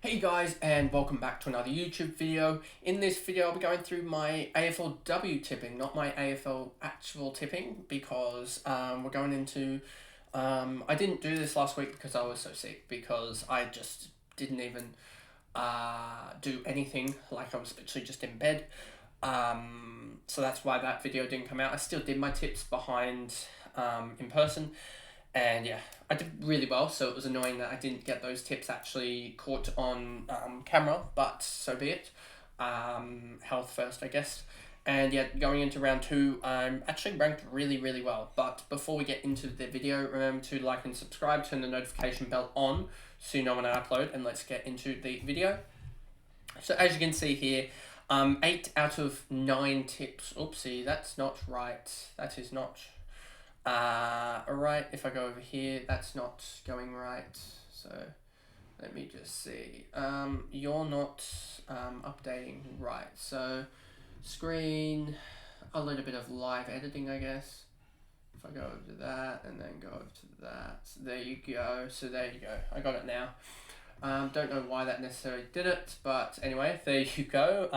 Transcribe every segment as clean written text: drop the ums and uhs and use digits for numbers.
Hey guys, and welcome back to another YouTube video. In this video I'll be going through my AFLW tipping, not my AFL actual tipping, because we're going into... I didn't do this last week because I was so sick, because I just didn't even do anything, like I was literally just in bed. So that's why that video didn't come out. I still did my tips behind in person. And yeah, I did really well, so it was annoying that I didn't get those tips actually caught on camera, but so be it. Health first, I guess. And yeah, going into round two, I'm actually ranked really, really well. But before we get into the video, remember to like and subscribe, turn the notification bell on so you know when I upload, and let's get into the video. So as you can see here, 8 out of 9 tips. Oopsie, that's not right. That is not... alright, if I go over here, that's not going right, so let me just see. You're not updating right, so screen, a little bit of live editing, I guess. If I go over to that and then go over to that, so there you go, I got it now. Don't know why that necessarily did it, but anyway, there you go.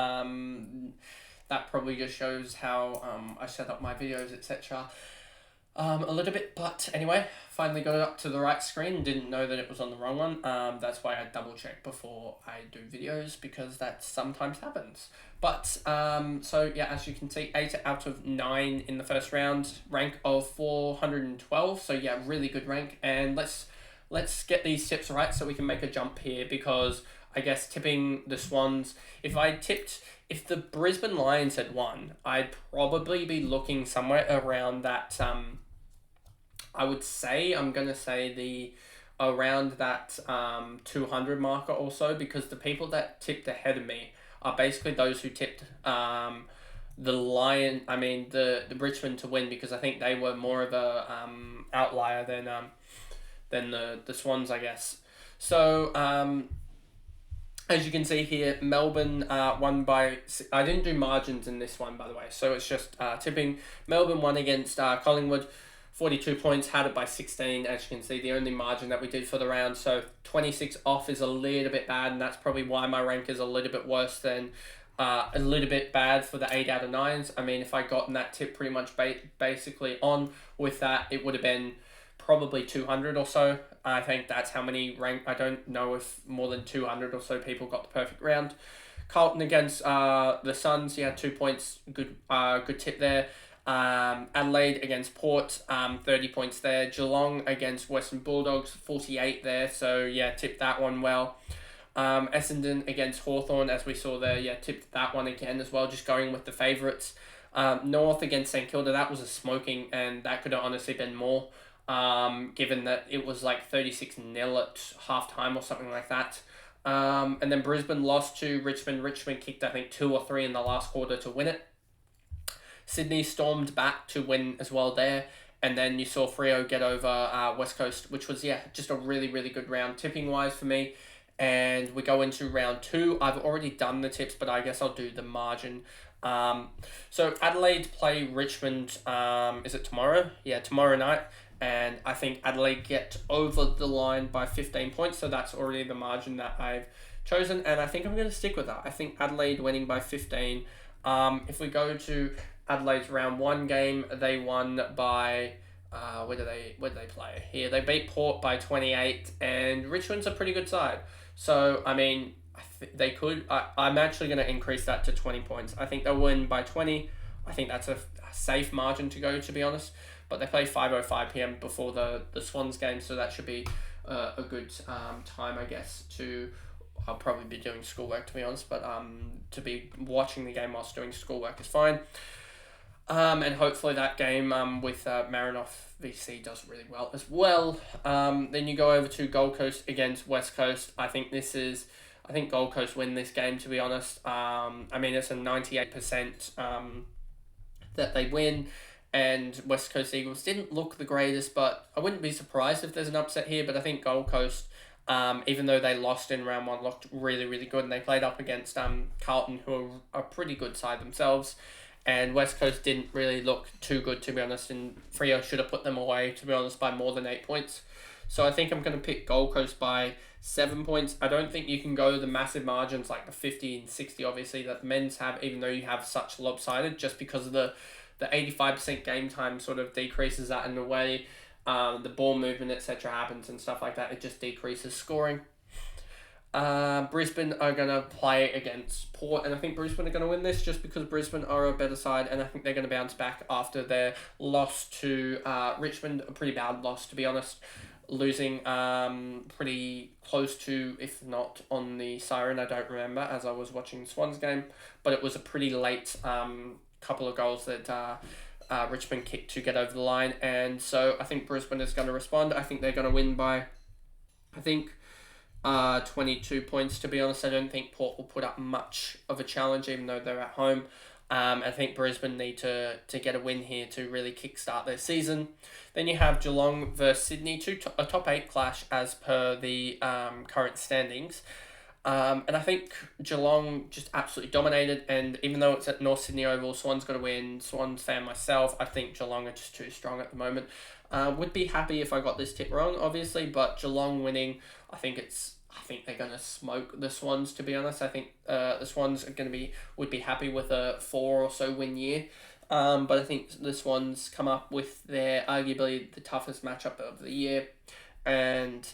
That probably just shows how I set up my videos, etc. A little bit, but anyway, finally got it up to the right screen. Didn't know that it was on the wrong one. That's why I double check before I do videos, because that sometimes happens. But so yeah, as you can see, 8 out of 9 in the first round, rank of 412. So yeah, really good rank. And let's get these tips right so we can make a jump here, because I guess tipping the Swans, if the Brisbane Lions had won, I'd probably be looking somewhere around that, I'm going to say around that 200 marker also, because the people that tipped ahead of me are basically those who tipped the Richmond to win, because I think they were more of a outlier than the Swans, I guess. So as you can see here, Melbourne won by... I didn't do margins in this one, by the way, so it's just tipping. Melbourne won against Collingwood, 42 points, had it by 16, as you can see, the only margin that we did for the round. So 26 off is a little bit bad, and that's probably why my rank is a little bit worse than... a little bit bad for the 8 out of 9s. I mean, if I gotten that tip pretty much basically on with that, it would have been probably 200 or so. I think that's how many rank... I don't know if more than 200 or so people got the perfect round. Carlton against the Suns, you had 2 points. Good tip there. Adelaide against Port, 30 points there. Geelong against Western Bulldogs, 48 there. So yeah, tipped that one well. Essendon against Hawthorn, as we saw there, yeah, tipped that one again as well, just going with the favourites. North against St Kilda, that was a smoking, and that could have honestly been more, given that it was like 36-0 at half-time or something like that. And then Brisbane lost to Richmond. Richmond kicked, I think, 2 or 3 in the last quarter to win it. Sydney stormed back to win as well there. And then you saw Freo get over West Coast, which was, yeah, just a really, really good round tipping-wise for me. And we go into round 2. I've already done the tips, but I guess I'll do the margin. So Adelaide play Richmond, is it tomorrow? Yeah, tomorrow night. And I think Adelaide get over the line by 15 points, so that's already the margin that I've chosen, and I think I'm going to stick with that. I think Adelaide winning by 15. If we go to Adelaide's round 1 game, they won by... where do they play? Here, they beat Port by 28, and Richmond's a pretty good side. So, I mean, they could... I'm actually going to increase that to 20 points. I think they'll win by 20. I think that's a safe margin to go, to be honest. But they play 5:05 p.m. before the Swans game, so that should be a good time, I guess, to... I'll probably be doing schoolwork, to be honest, but to be watching the game whilst doing schoolwork is fine. And hopefully that game with Marinoff VC does really well as well. Then you go over to Gold Coast against West Coast. I think Gold Coast win this game, to be honest. I mean, it's a 98% that they win. And West Coast Eagles didn't look the greatest, but I wouldn't be surprised if there's an upset here. But I think Gold Coast, even though they lost in round 1, looked really, really good. And they played up against Carlton, who are a pretty good side themselves. And West Coast didn't really look too good, to be honest. And Freo should have put them away, to be honest, by more than 8 points. So I think I'm going to pick Gold Coast by 7 points. I don't think you can go the massive margins like the 50 and 60, obviously, that the men's have, even though you have such lopsided, just because of the 85% game time sort of decreases that in a way. The ball movement, etc. happens and stuff like that. It just decreases scoring. Brisbane are going to play against Port, and I think Brisbane are going to win this just because Brisbane are a better side, and I think they're going to bounce back after their loss to Richmond, a pretty bad loss, to be honest, losing pretty close to, if not on the siren, I don't remember, as I was watching Swans game, but it was a pretty late couple of goals that Richmond kicked to get over the line, and so I think Brisbane is going to respond. I think they're going to win by, 22 points, to be honest. I don't think Port will put up much of a challenge, even though they're at home. I think Brisbane need to get a win here to really kickstart their season. Then you have Geelong versus Sydney, a top 8 clash as per the current standings. And I think Geelong just absolutely dominated, and even though it's at North Sydney Oval, Swans got to win. Swans fan myself, I think Geelong are just too strong at the moment. Would be happy if I got this tip wrong, obviously, but Geelong winning, I think they're gonna smoke the Swans, to be honest. I think the Swans would be happy with a 4 or so win year. But I think the Swans come up with their arguably the toughest matchup of the year, and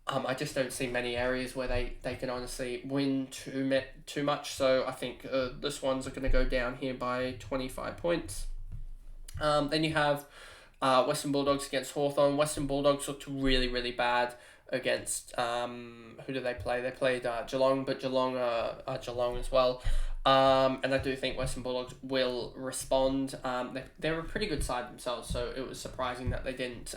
I just don't see many areas where they can honestly win too much. So I think the Swans are going to go down here by 25 points. Then you have Western Bulldogs against Hawthorn. Western Bulldogs looked really, really bad against, who do they play? They played Geelong, but Geelong are Geelong as well. And I do think Western Bulldogs will respond. They're a pretty good side themselves, so it was surprising that they didn't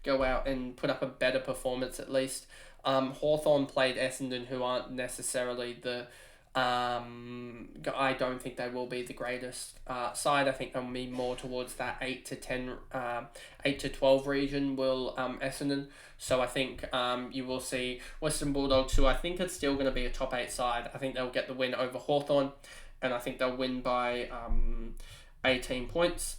go out and put up a better performance at least. Hawthorn played Essendon, who aren't necessarily the... I don't think they will be the greatest side. I think they'll be more towards that 8 to 12 region will Essendon. So I think you will see Western Bulldogs, who I think are still going to be a top 8 side. I think they'll get the win over Hawthorn, and I think they'll win by 18 points.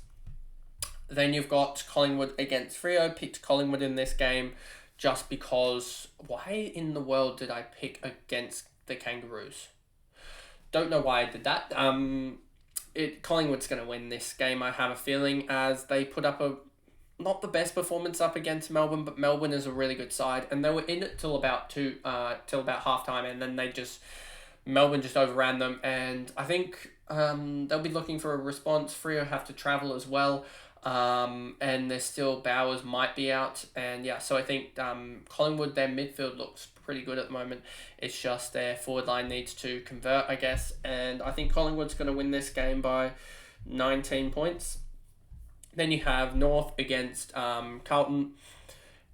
Then you've got Collingwood against Freo. Picked Collingwood in this game just because... Why in the world did I pick against the Kangaroos? Don't know why I did that. Collingwood's going to win this game, I have a feeling, as they put up not the best performance up against Melbourne, but Melbourne is a really good side, and they were in it till about half time, and then Melbourne just overran them, and I think they'll be looking for a response. Freo have to travel as well, and there's still Bowers might be out, and yeah, so I think Collingwood, their midfield looks pretty good at the moment. It's just their forward line needs to convert, I guess, and I think Collingwood's going to win this game by 19 points. Then you have North against Carlton,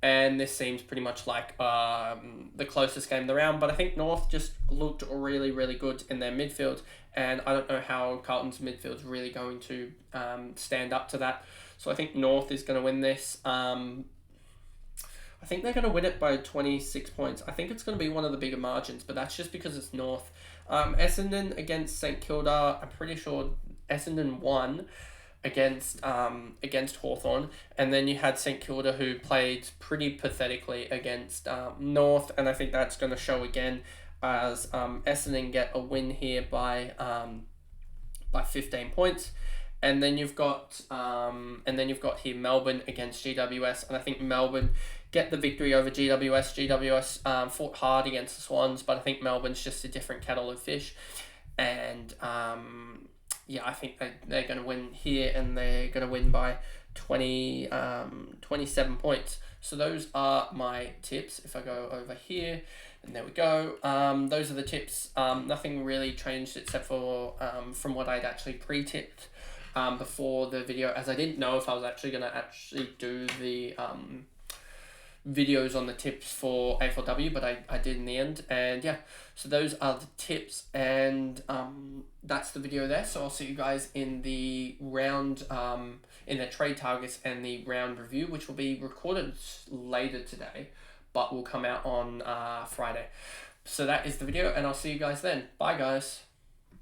and this seems pretty much like the closest game of the round, but I think North just looked really, really good in their midfield, and I don't know how Carlton's midfield's really going to stand up to that. So I think North is going to win this. I think they're going to win it by 26 points. I think it's going to be one of the bigger margins, but that's just because it's North. Essendon against St Kilda, I'm pretty sure Essendon won against Hawthorn, and then you had St Kilda, who played pretty pathetically against North, and I think that's going to show again as Essendon get a win here by 15 points. And then you've got here Melbourne against GWS, and I think Melbourne get the victory over GWS. GWS fought hard against the Swans, but I think Melbourne's just a different kettle of fish, and I think they're going to win here, and they're going to win by 27 points. So those are my tips. If I go over here, and there we go. Those are the tips. Nothing really changed except for from what I'd actually pre-tipped before the video, as I didn't know if I was actually going to do the videos on the tips for A4W, but I did in the end. And yeah, so those are the tips, and that's the video there. So I'll see you guys in the round, in the trade targets and the round review, which will be recorded later today, but will come out on Friday. So that is the video, and I'll see you guys then. Bye guys.